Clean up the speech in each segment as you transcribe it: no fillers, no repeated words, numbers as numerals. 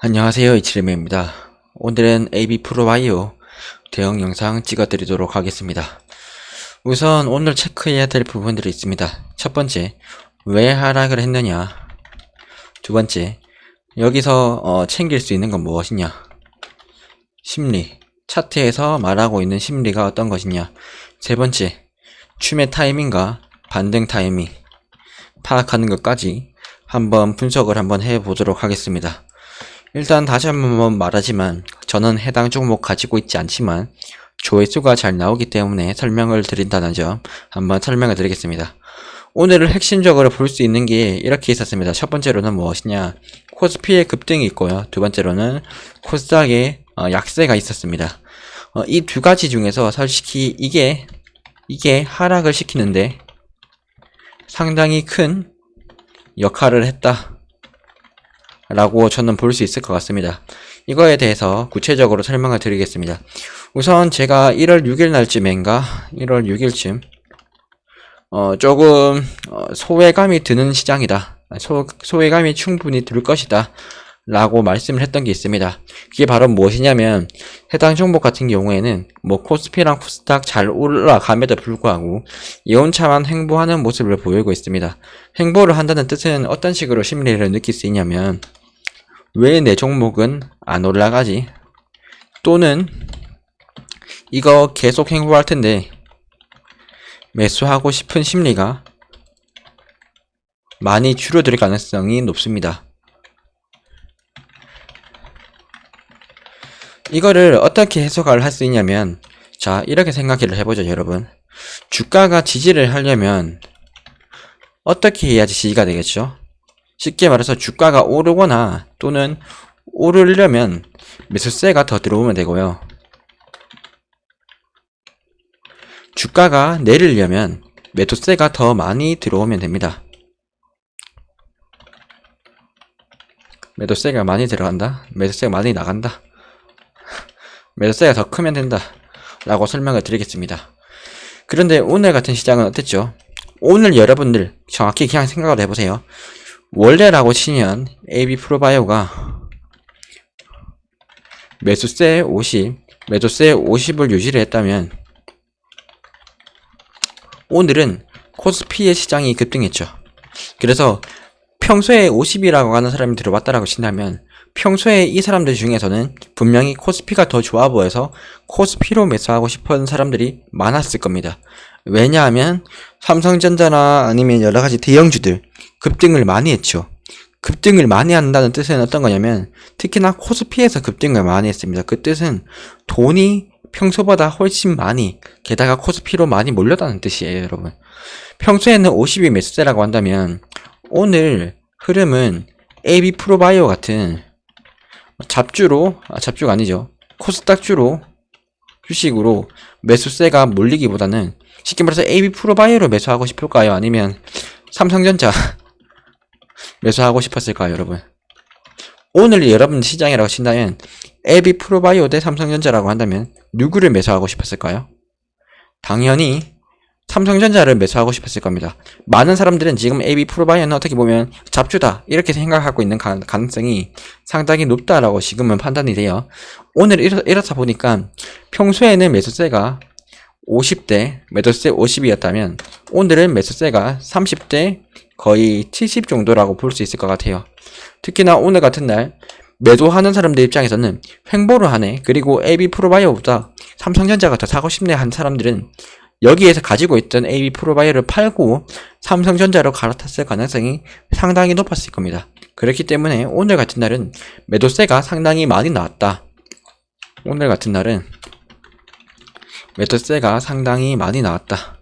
안녕하세요, 이치림입니다. 오늘은 AB 프로바이오 대응 영상 찍어드리도록 하겠습니다. 우선 오늘 체크해야 될 부분들이 있습니다. 첫 번째, 왜 하락을 했느냐. 두 번째, 여기서 챙길 수 있는 건 무엇이냐. 심리, 차트에서 말하고 있는 심리가 어떤 것이냐. 세 번째, 추매 타이밍과 반등 타이밍 파악하는 것까지 한번 분석을 한번 해보도록 하겠습니다. 일단 다시 한번 말하지만 저는 해당 종목 가지고 있지 않지만 조회수가 잘 나오기 때문에 설명을 드린다는 점 한번 설명을 드리겠습니다. 오늘을 핵심적으로 볼 수 있는 게 이렇게 있었습니다. 첫 번째로는 무엇이냐, 코스피의 급등이 있고요. 두 번째로는 코스닥의 약세가 있었습니다. 이 두 가지 중에서 솔직히 이게 하락을 시키는데 상당히 큰 역할을 했다 라고 저는 볼 수 있을 것 같습니다. 이거에 대해서 구체적으로 설명을 드리겠습니다. 우선 제가 1월 6일 날쯤인가 1월 6일쯤 조금 소외감이 드는 시장이다, 소외감이 충분히 들 것이다 라고 말씀을 했던 게 있습니다. 그게 바로 무엇이냐면 해당 종목 같은 경우에는 코스피랑 코스닥 잘 올라감에도 불구하고 이온차만 횡보하는 모습을 보이고 있습니다. 횡보를 한다는 뜻은 어떤 식으로 심리를 느낄 수 있냐면, 왜 내 종목은 안 올라가지? 또는 이거 계속 횡보할 텐데 매수하고 싶은 심리가 많이 줄어들 가능성이 높습니다. 이거를 어떻게 해석을 할 수 있냐면, 자, 이렇게 생각을 해보죠, 여러분. 주가가 지지를 하려면 어떻게 해야지 지지가 되겠죠? 쉽게 말해서 주가가 오르거나 또는 오르려면 매수세가 더 들어오면 되고요. 주가가 내리려면 매도세가 더 많이 들어오면 됩니다. 매도세가 많이 들어간다? 매도세가 많이 나간다? 매도세가 더 크면 된다 라고 설명을 드리겠습니다. 그런데 오늘 같은 시장은 어땠죠? 오늘 여러분들 정확히 그냥 생각을 해보세요. 원래라고 치면 AB 프로바이오가 매수세 50, 매도세 50을 유지를 했다면 오늘은 코스피의 시장이 급등했죠. 그래서 평소에 50이라고 하는 사람이 들어왔다라고 친다면 평소에 이 사람들 중에서는 분명히 코스피가 더 좋아 보여서 코스피로 매수하고 싶은 사람들이 많았을 겁니다. 왜냐하면 삼성전자나 아니면 여러가지 대형주들 급등을 많이 했죠. 급등을 많이 한다는 뜻은 어떤 거냐면 특히나 코스피에서 급등을 많이 했습니다. 그 뜻은 돈이 평소보다 훨씬 많이, 게다가 코스피로 많이 몰렸다는 뜻이에요, 여러분. 평소에는 50이 매수세라고 한다면 오늘 흐름은 AB 프로바이오 같은 잡주가 아니죠, 코스닥주로 주식으로 매수세가 몰리기보다는 쉽게 말해서 AB 프로바이오로 매수하고 싶을까요? 아니면 삼성전자 매수하고 싶었을까요, 여러분? 오늘 여러분 시장이라고 친다면 AB 프로바이오 대 삼성전자라고 한다면 누구를 매수하고 싶었을까요? 당연히 삼성전자를 매수하고 싶었을 겁니다. 많은 사람들은 지금 AB 프로바이오는 어떻게 보면 잡주다 이렇게 생각하고 있는 가능성이 상당히 높다라고 지금은 판단이 돼요. 오늘 이렇다 보니까 평소에는 매수세가 50대 매도세 50이었다면 오늘은 매수세가 30대 거의 70 정도라고 볼 수 있을 것 같아요. 특히나 오늘 같은 날 매도하는 사람들 입장에서는 횡보를 하네, 그리고 AB 프로바이오보다 삼성전자가 더 사고 싶네 한 사람들은 여기에서 가지고 있던 AB 프로바이오를 팔고 삼성전자로 갈아탔을 가능성이 상당히 높았을 겁니다. 그렇기 때문에 오늘 같은 날은 매도세가 상당히 많이 나왔다. 오늘 같은 날은 매도세가 상당히 많이 나왔다.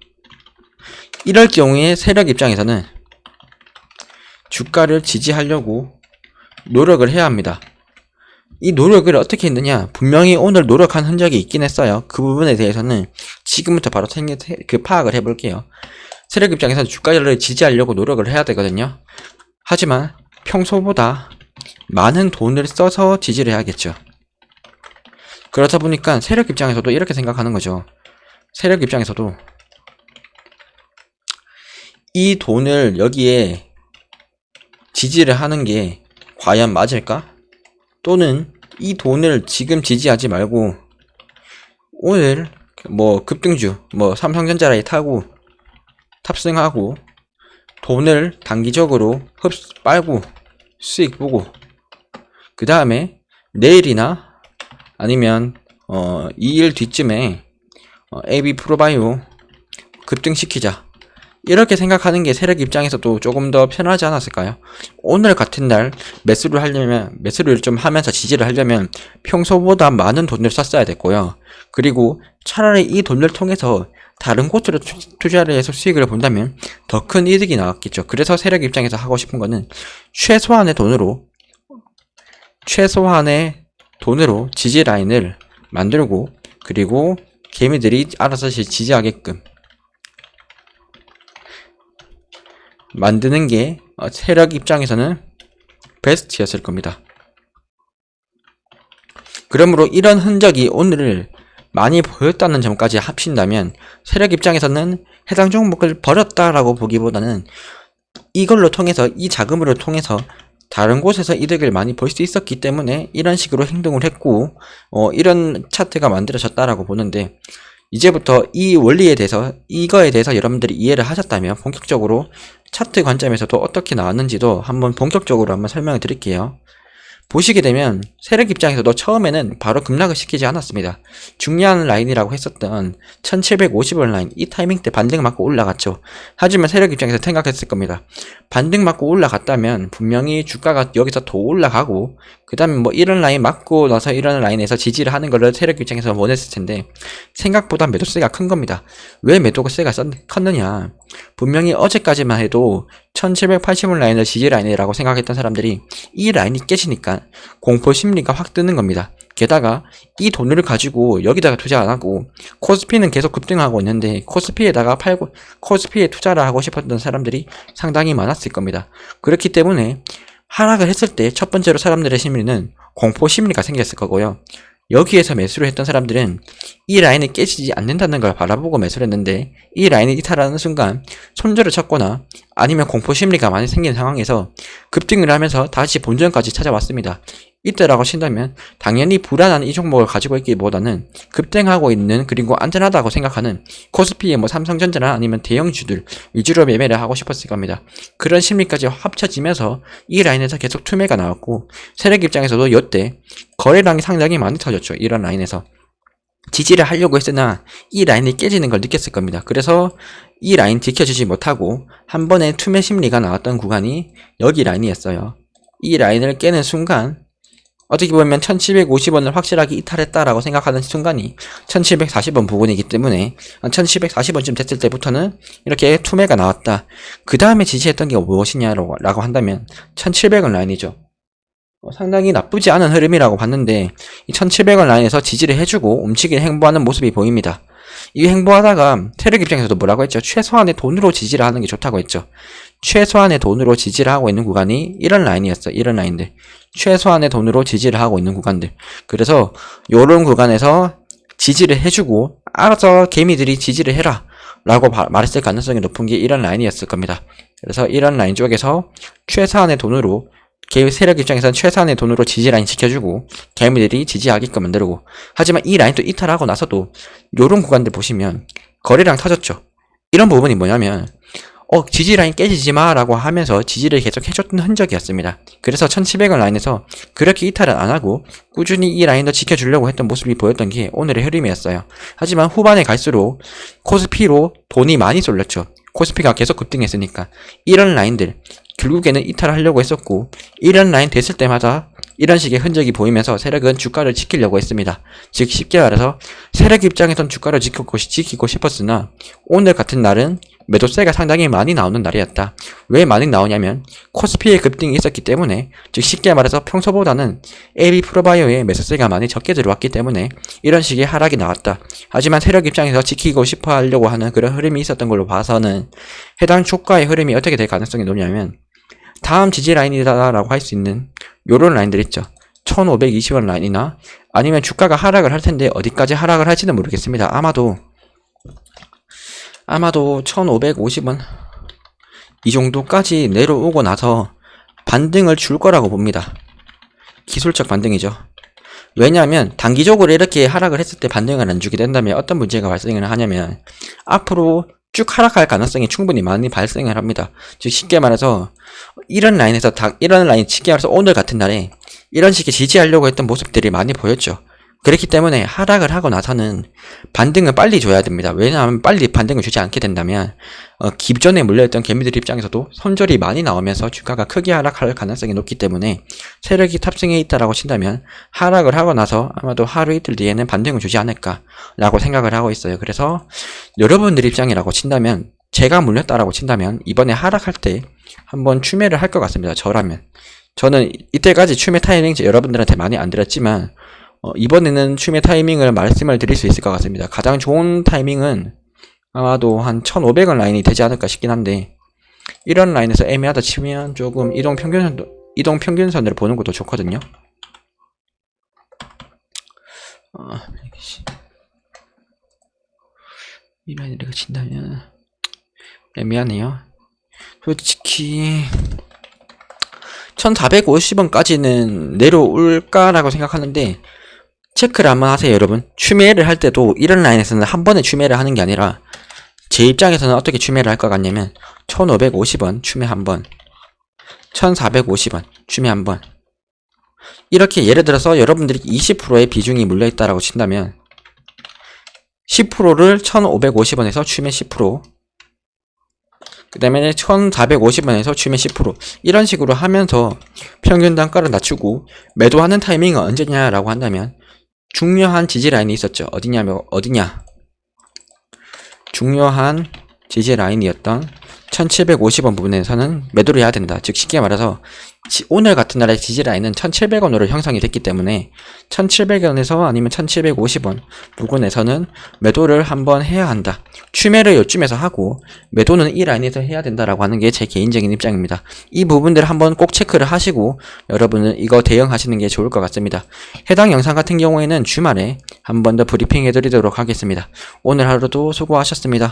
이럴 경우에 세력 입장에서는 주가를 지지하려고 노력을 해야 합니다. 이 노력을 어떻게 했느냐, 분명히 오늘 노력한 흔적이 있긴 했어요. 그 부분에 대해서는 지금부터 바로 파악을 해볼게요. 세력 입장에서는 주가를 지지하려고 노력을 해야 되거든요. 하지만 평소보다 많은 돈을 써서 지지를 해야겠죠. 그렇다 보니까 세력 입장에서도 이렇게 생각하는 거죠. 세력 입장에서도 이 돈을 여기에 지지를 하는 게 과연 맞을까? 또는 이 돈을 지금 지지하지 말고 오늘 뭐 급등주 뭐 삼성전자에 타고 탑승하고 돈을 단기적으로 빨고 수익 보고 그 다음에 내일이나 아니면 2일 뒤쯤에 AB 프로바이오 급등시키자, 이렇게 생각하는 게 세력 입장에서도 조금 더 편하지 않았을까요? 오늘 같은 날 매수를 좀 하면서 지지를 하려면 평소보다 많은 돈을 썼어야 됐고요. 그리고 차라리 이 돈을 통해서 다른 곳으로 투자를 해서 수익을 본다면 더 큰 이득이 나왔겠죠. 그래서 세력 입장에서 하고 싶은 거는 최소한의 돈으로 지지 라인을 만들고, 그리고 개미들이 알아서 지지하게끔 만드는 게 세력 입장에서는 베스트였을 겁니다. 그러므로 이런 흔적이 오늘 많이 보였다는 점까지 합친다면 세력 입장에서는 해당 종목을 버렸다라고 보기보다는 이걸로 통해서, 이 자금으로 통해서 다른 곳에서 이득을 많이 볼 수 있었기 때문에 이런 식으로 행동을 했고 이런 차트가 만들어졌다라고 보는데, 이제부터 이 원리에 대해서, 이거에 대해서 여러분들이 이해를 하셨다면 본격적으로 차트 관점에서도 어떻게 나왔는지도 한번 본격적으로 한번 설명을 드릴게요. 보시게 되면 세력 입장에서도 처음에는 바로 급락을 시키지 않았습니다. 중요한 라인이라고 했었던 1750원 라인, 이 타이밍 때 반등 맞고 올라갔죠. 하지만 세력 입장에서 생각했을 겁니다. 반등 맞고 올라갔다면 분명히 주가가 여기서 더 올라가고 그 다음에 뭐 이런 라인 맞고 나서 이런 라인에서 지지를 하는 거를 세력 입장에서 원했을 텐데 생각보다 매도세가 큰 겁니다. 왜 매도세가 컸느냐, 분명히 어제까지만 해도 1780원 라인을 지지 라인이라고 생각했던 사람들이 이 라인이 깨지니까 공포 심리가 확 뜨는 겁니다. 게다가 이 돈을 가지고 여기다가 투자 안 하고 코스피는 계속 급등하고 있는데 코스피에다가 팔고 코스피에 투자를 하고 싶었던 사람들이 상당히 많았을 겁니다. 그렇기 때문에 하락을 했을 때 첫 번째로 사람들의 심리는 공포 심리가 생겼을 거고요. 여기에서 매수를 했던 사람들은 이 라인이 깨지지 않는다는 걸 바라보고 매수를 했는데 이 라인이 이탈하는 순간 손절을 쳤거나 아니면 공포심리가 많이 생긴 상황에서 급등을 하면서 다시 본전까지 찾아왔습니다. 이때라고 친다면 당연히 불안한 이 종목을 가지고 있기보다는 급등하고 있는, 그리고 안전하다고 생각하는 코스피의 뭐 삼성전자나 아니면 대형주들 위주로 매매를 하고 싶었을 겁니다. 그런 심리까지 합쳐지면서 이 라인에서 계속 투매가 나왔고 세력 입장에서도 이때 거래량이 상당히 많이 터졌죠. 이런 라인에서 지지를 하려고 했으나 이 라인이 깨지는 걸 느꼈을 겁니다. 그래서 이 라인 지켜주지 못하고 한 번에 투매 심리가 나왔던 구간이 여기 라인이었어요. 이 라인을 깨는 순간 어떻게 보면 1750원을 확실하게 이탈했다라고 생각하는 순간이 1740원 부근이기 때문에 1740원쯤 됐을 때부터는 이렇게 투매가 나왔다. 그 다음에 지지했던 게 무엇이냐라고 한다면 1700원 라인이죠. 상당히 나쁘지 않은 흐름이라고 봤는데 이 1700원 라인에서 지지를 해주고 움직이는 행보하는 모습이 보입니다. 이 행보하다가 세력 입장에서도 뭐라고 했죠? 최소한의 돈으로 지지를 하는 게 좋다고 했죠. 최소한의 돈으로 지지를 하고 있는 구간이 이런 라인이었어요. 이런 라인들. 최소한의 돈으로 지지를 하고 있는 구간들. 그래서 요런 구간에서 지지를 해주고 알아서 개미들이 지지를 해라 라고 말했을 가능성이 높은 게 이런 라인이었을 겁니다. 그래서 이런 라인 쪽에서 최소한의 돈으로, 세력 입장에서는 최소한의 돈으로 지지 라인 지켜주고 개미들이 지지하게끔 만들고, 하지만 이 라인 또 이탈하고 나서도 요런 구간들 보시면 거래량 터졌죠. 이런 부분이 뭐냐면 지지 라인 깨지지 마 라고 하면서 지지를 계속 해줬던 흔적이었습니다. 그래서 1700원 라인에서 그렇게 이탈은 안 하고 꾸준히 이 라인도 지켜주려고 했던 모습이 보였던 게 오늘의 흐름이었어요. 하지만 후반에 갈수록 코스피로 돈이 많이 쏠렸죠. 코스피가 계속 급등했으니까 이런 라인들 결국에는 이탈하려고 했었고, 이런 라인 됐을 때마다 이런 식의 흔적이 보이면서 세력은 주가를 지키려고 했습니다. 즉 쉽게 말해서 세력 입장에선 주가를 지키고 싶었으나 오늘 같은 날은 매도세가 상당히 많이 나오는 날이었다. 왜 많이 나오냐면 코스피의 급등이 있었기 때문에, 즉 쉽게 말해서 평소보다는 AB 프로바이오의 매수세가 많이 적게 들어왔기 때문에 이런 식의 하락이 나왔다. 하지만 세력 입장에서 지키고 싶어 하려고 하는 그런 흐름이 있었던 걸로 봐서는 해당 주가의 흐름이 어떻게 될 가능성이 높냐면 다음 지지 라인이다 라고 할 수 있는 요런 라인들 있죠. 1520원 라인이나 아니면 주가가 하락을 할 텐데 어디까지 하락을 할지는 모르겠습니다. 아마도 1550원 이 정도까지 내려오고 나서 반등을 줄 거라고 봅니다. 기술적 반등이죠. 왜냐하면 단기적으로 이렇게 하락을 했을 때 반등을 안 주게 된다면 어떤 문제가 발생을 하냐면 앞으로 쭉 하락할 가능성이 충분히 많이 발생을 합니다. 즉 쉽게 말해서 이런 라인에서 이런 라인 쉽게 말해서 오늘 같은 날에 이런 식의 지지하려고 했던 모습들이 많이 보였죠. 그렇기 때문에 하락을 하고 나서는 반등을 빨리 줘야 됩니다. 왜냐하면 빨리 반등을 주지 않게 된다면 기존에 물려있던 개미들 입장에서도 손절이 많이 나오면서 주가가 크게 하락할 가능성이 높기 때문에 세력이 탑승해 있다라고 친다면 하락을 하고 나서 아마도 하루 이틀 뒤에는 반등을 주지 않을까라고 생각을 하고 있어요. 그래서 여러분들 입장이라고 친다면 제가 물렸다라고 친다면 이번에 하락할 때 한번 추매를 할 것 같습니다. 저는 이때까지 추매 타이밍 여러분들한테 많이 안 드렸지만 이번에는 추매 타이밍을 말씀을 드릴 수 있을 것 같습니다. 가장 좋은 타이밍은 아마도 한 1500원 라인이 되지 않을까 싶긴 한데 이런 라인에서 애매하다 치면 조금 이동 평균선을 보는 것도 좋거든요. 이 라인을 이렇게 친다면 애매하네요. 솔직히 1450원까지는 내려올까라고 생각하는데 체크를 한번 하세요. 여러분, 추매를 할 때도 이런 라인에서는 한 번에 추매를 하는 게 아니라 제 입장에서는 어떻게 추매를 할 것 같냐면 1550원 추매 한번, 1450원 추매 한번, 이렇게 예를 들어서 여러분들이 20%의 비중이 물려있다라고 친다면 10%를 1550원에서 추매 10%, 그 다음에 1450원에서 추매 10% 이런 식으로 하면서 평균 단가를 낮추고 매도하는 타이밍은 언제냐라고 한다면 중요한 지지라인이 있었죠. 어디냐? 중요한 지지라인이었던 1750원 부분에서는 매도를 해야 된다. 즉 쉽게 말해서 오늘 같은 날의 지지라인은 1700원으로 형성이 됐기 때문에 1700원에서 아니면 1750원 부근에서는 매도를 한번 해야 한다. 추매를 요쯤에서 하고 매도는 이 라인에서 해야 된다라고 하는 게 제 개인적인 입장입니다. 이 부분들을 한번 꼭 체크를 하시고 여러분은 이거 대응하시는 게 좋을 것 같습니다. 해당 영상 같은 경우에는 주말에 한 번 더 브리핑 해드리도록 하겠습니다. 오늘 하루도 수고하셨습니다.